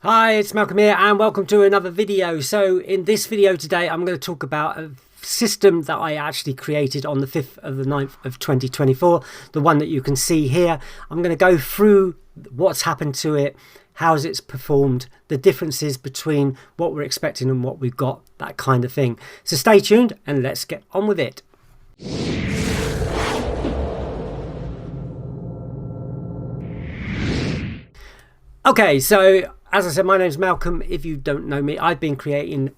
Hi, it's Malcolm here and welcome to another video. So in this video today I'm going to talk about a system that I actually created on the 5th of the 9th of 2024, the one that you can see here. I'm going to go through what's happened to it, how's it's performed, the differences between what we're expecting and what we've got, that kind of thing. So stay tuned and let's get on with it. Okay, so as I said, my name's Malcolm. If you don't know me, I've been creating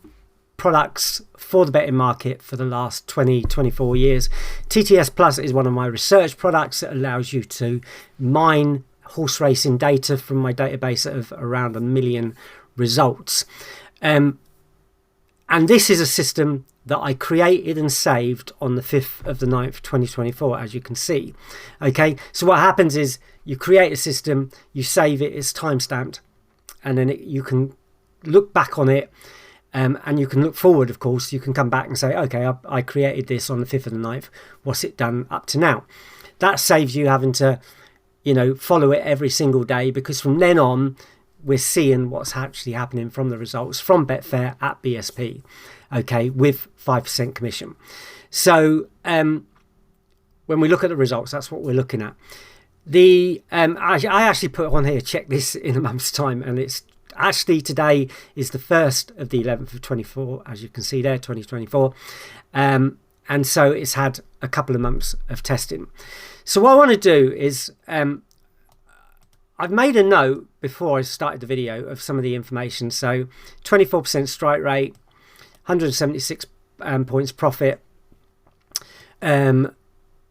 products for the betting market for the last 24 years. TTS Plus is one of my research products that allows you to mine horse racing data from my database of around 1 million results. And this is a system that I created and saved on the 5th of the 9th, 2024, as you can see. Okay, so what happens is you create a system, you save it, it's timestamped, and then you can look back on it and you can look forward, of course. You can come back and say, okay, I created this on the 5th of the 9th. What's it done up to now? That saves you having to, follow it every single day, because from then on, we're seeing what's actually happening from the results from Betfair at BSP, okay, with 5% commission. So when we look at the results, that's what we're looking at. I actually put on here, check this in a month's time, and it's actually today is the 1st of the 11th of 24, as you can see there, 2024. And so it's had a couple of months of testing. So what I want to do is I've made a note before I started the video of some of the information. So 24% strike rate, 176 points profit,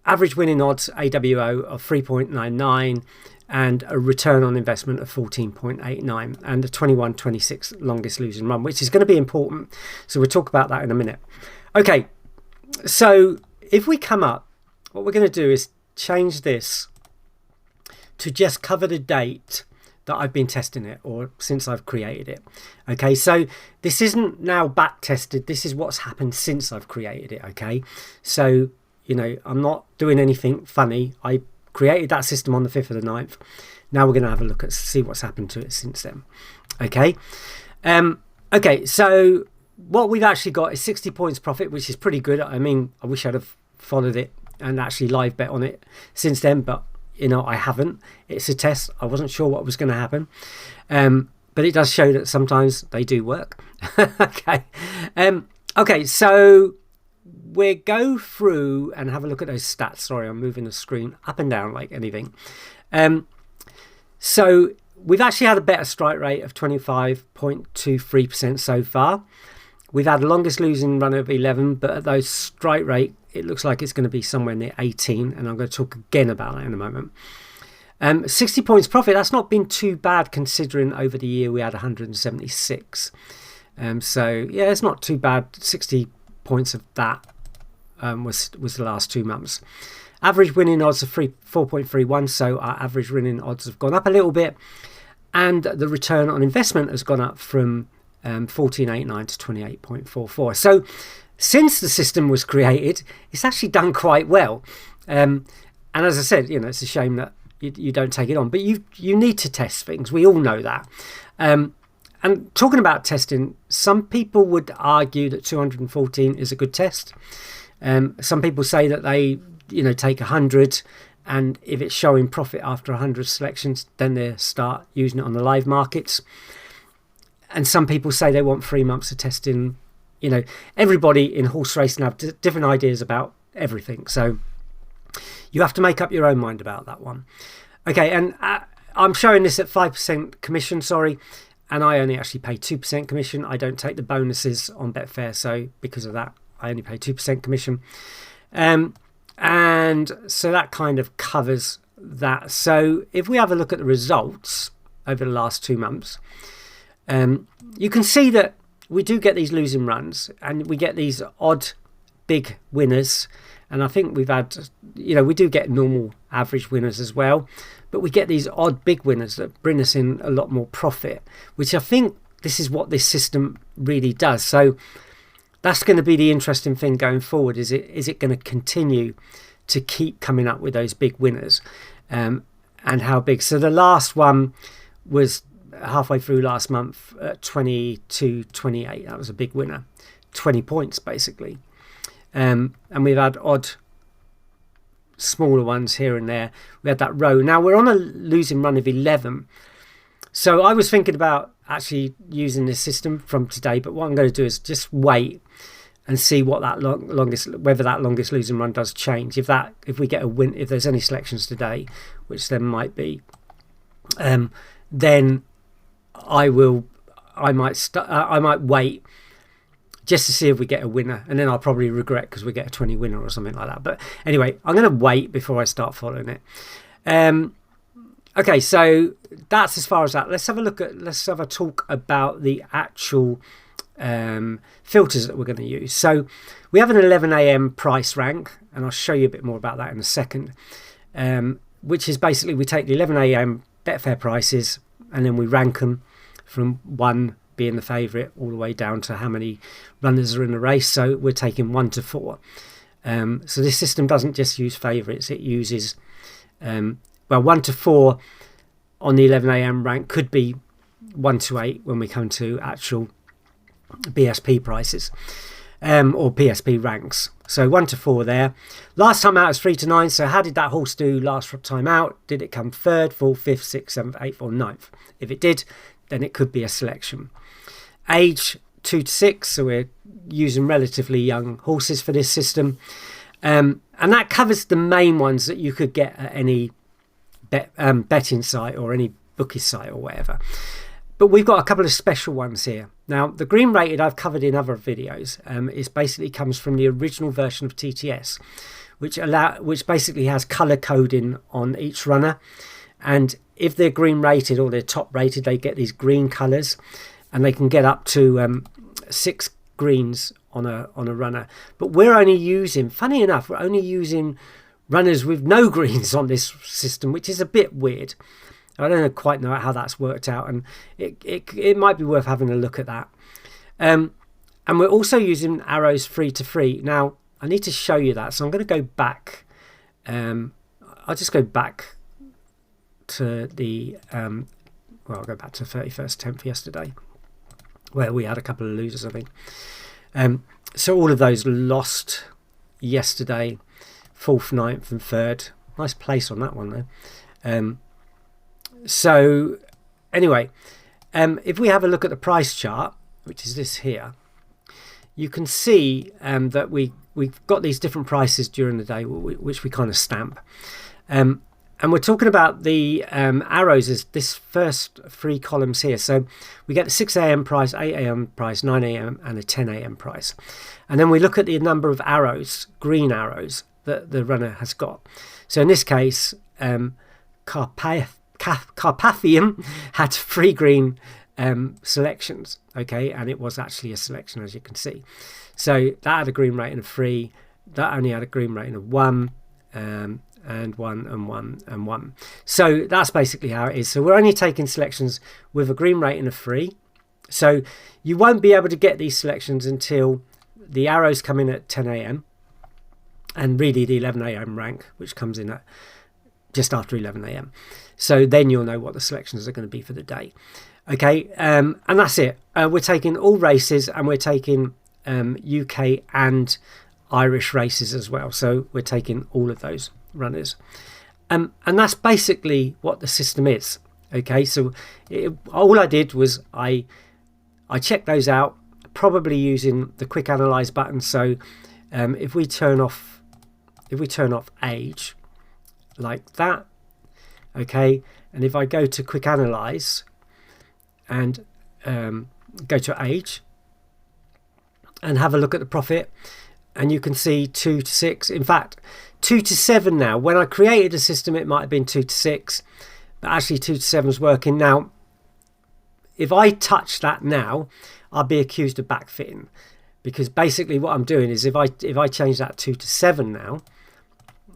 average winning odds AWO of 3.99, and a return on investment of 14.89, and a 21-26 longest losing run, which is going to be important. So we'll talk about that in a minute. Okay, so if we come up, what we're going to do is change this to just cover the date that I've been testing it, or since I've created it. Okay, so this isn't now back tested. This is what's happened since I've created it. Okay, so I'm not doing anything funny. I created that system on the 5th of the 9th. Now we're going to have a look at see what's happened to it since then. Okay, okay, so what we've actually got is 60 points profit, which is pretty good. I mean, I wish I'd have followed it and actually live bet on it since then, but I haven't. It's a test. I wasn't sure what was going to happen, but it does show that sometimes they do work. Okay, okay, so we'll go through and have a look at those stats. Sorry, I'm moving the screen up and down like anything. So we've actually had a better strike rate of 25.23% so far. We've had the longest losing run of 11, but at those strike rate, it looks like it's going to be somewhere near 18, and I'm going to talk again about that in a moment. 60 points profit, that's not been too bad considering over the year we had 176. So yeah, it's not too bad. 60 points of that was the last 2 months. Average winning odds of 4.31, so our average winning odds have gone up a little bit, and the return on investment has gone up from 14.89 to 28.44. So since the system was created, it's actually done quite well. And as I said, it's a shame that you don't take it on, but you need to test things. We all know that. And talking about testing, some people would argue that 214 is a good test. Some people say that they, take 100, and if it's showing profit after 100 selections, then they start using it on the live markets. And some people say they want 3 months of testing. Everybody in horse racing have different ideas about everything. So you have to make up your own mind about that one. Okay, and I'm showing this at 5% commission, sorry. And I only actually pay 2% commission. I don't take the bonuses on Betfair, so because of that, I only pay 2% commission. And so that kind of covers that. So if we have a look at the results over the last 2 months, you can see that we do get these losing runs, and we get these odd big winners. And I think we've had, we do get normal average winners as well, but we get these odd big winners that bring us in a lot more profit, which I think this is what this system really does. So that's going to be the interesting thing going forward. Is it going to continue to keep coming up with those big winners, and how big? So the last one was halfway through last month at 22.28. That was a big winner, 20 points basically. And we've had odd smaller ones here and there. We had that row. Now we're on a losing run of 11. So I was thinking about actually using this system from today, but what I'm going to do is just wait and see what that whether that longest losing run does change. If we get a win, if there's any selections today, which there might be, then I might wait just to see if we get a winner, and then I'll probably regret because we get a 20 winner or something like that. But anyway, I'm going to wait before I start following it. Okay, so that's as far as that. Let's have a talk about the actual filters that we're going to use. So we have an 11 a.m. price rank, and I'll show you a bit more about that in a second, which is basically we take the 11 a.m. Betfair prices and then we rank them from 1 being the favourite all the way down to how many runners are in the race. So we're taking 1 to 4. So this system doesn't just use favourites, it uses 1 to 4 on the 11 a.m. rank, could be 1 to 8 when we come to actual BSP prices or PSP ranks. So 1 to 4 there. Last time out is 3 to 9. So how did that horse do last time out? Did it come 3rd, 4th, 5th, 6th, 7th, 8th or 9th? If it did, then it could be a selection. Age 2 to 6, so we're using relatively young horses for this system, and that covers the main ones that you could get at any betting site or any bookie site or whatever. But we've got a couple of special ones here. Now, the green rated I've covered in other videos is basically comes from the original version of TTS, which basically has color coding on each runner, and if they're green rated or they're top rated, they get these green colors, and they can get up to 6 greens on a runner. But we're only using, funny enough, we're only using runners with no greens on this system, which is a bit weird. I don't quite know how that's worked out, and it might be worth having a look at that. And we're also using arrows 3 to 3. Now, I need to show you that, so I'm going to go back. I'll just go back to the, I'll go back to 31st 10th yesterday, where we had a couple of losers, I think. So all of those lost yesterday, 4th, 9th and 3rd. Nice place on that one, though. So anyway, if we have a look at the price chart, which is this here, you can see that we've got these different prices during the day, which we kind of stamp. And we're talking about the arrows as this first 3 columns here. So we get the 6 a.m. price, 8 a.m. price, 9 a.m. and a 10 a.m. price. And then we look at the number of arrows, green arrows, that the runner has got. So in this case, Carpathian had 3 green selections, okay, and it was actually a selection, as you can see. So that had a green rating of 3, that only had a green rating of 1, and 1 and 1 and 1. So that's basically how it is. So we're only taking selections with a green rating of 3. So you won't be able to get these selections until the arrows come in at 10 a.m. and really the 11 a.m. rank, which comes in at just after 11 a.m. So then you'll know what the selections are going to be for the day. Okay, and that's it. We're taking all races, and we're taking UK and Irish races as well. So we're taking all of those runners. And that's basically what the system is. Okay, so all I did was I checked those out, probably using the quick analyze button. So if we turn off age like that, okay, and if I go to quick analyze and go to age and have a look at the profit, and you can see 2 to 6, in fact 2 to 7 now. When I created the system it might have been 2 to 6, but actually 2 to 7 is working. Now if I touch that now, I'll be accused of backfitting, because basically what I'm doing is if I change that 2 to 7 now,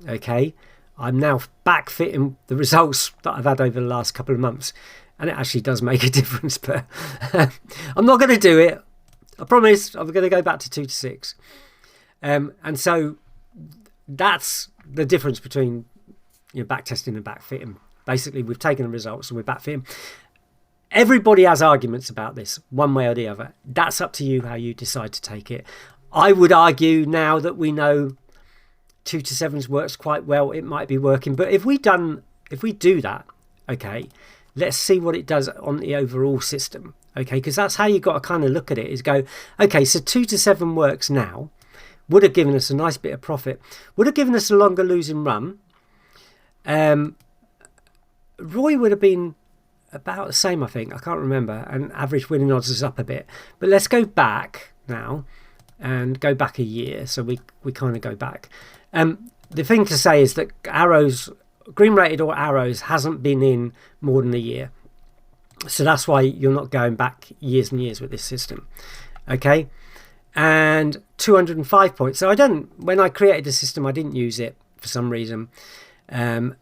okay, I'm now backfitting the results that I've had over the last couple of months, and it actually does make a difference. But I'm not going to do it. I promise. I'm going to go back to 2 to 6, and so that's the difference between backtesting and backfitting. Basically, we've taken the results and we're backfitting. Everybody has arguments about this, one way or the other. That's up to you how you decide to take it. I would argue now that we know 2 to 7s works quite well, it might be working. But if we do that, okay, let's see what it does on the overall system. Okay, because that's how you got to kind of look at it, is go, okay, so 2 to 7 works now, would have given us a nice bit of profit, would have given us a longer losing run. Roy would have been about the same, I think. I can't remember. And average winning odds is up a bit. But let's go back now and go back a year. So we kind of go back. The thing to say is that arrows, green rated or arrows, hasn't been in more than a year. So that's why you're not going back years and years with this system. Okay. And 205 points. So when I created the system, I didn't use it for some reason. And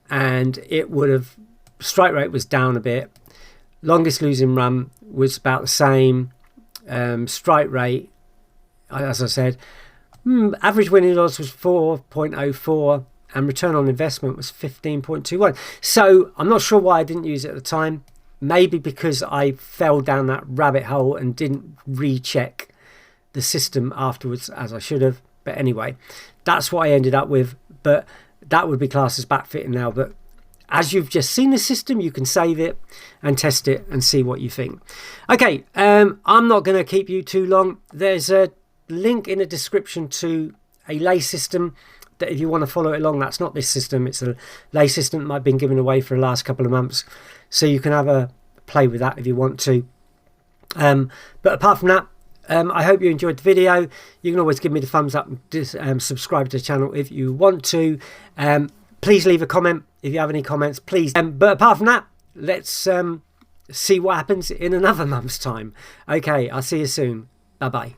it would have, strike rate was down a bit. Longest losing run was about the same. Strike rate, as I said, average winning odds was 4.04 and return on investment was 15.21. So I'm not sure why I didn't use it at the time. Maybe because I fell down that rabbit hole and didn't recheck the system afterwards as I should have. But anyway, that's what I ended up with. But that would be classed as backfitting now. But as you've just seen the system, you can save it and test it and see what you think. Okay, I'm not going to keep you too long. There's a link in the description to a lay system that if you want to follow it along, that's not this system. It's a lay system that I've been giving away for the last couple of months. So you can have a play with that if you want to. But apart from that, I hope you enjoyed the video. You can always give me the thumbs up and subscribe to the channel if you want to. Please leave a comment if you have any comments, please. But apart from that, let's see what happens in another month's time. Okay, I'll see you soon. Bye-bye.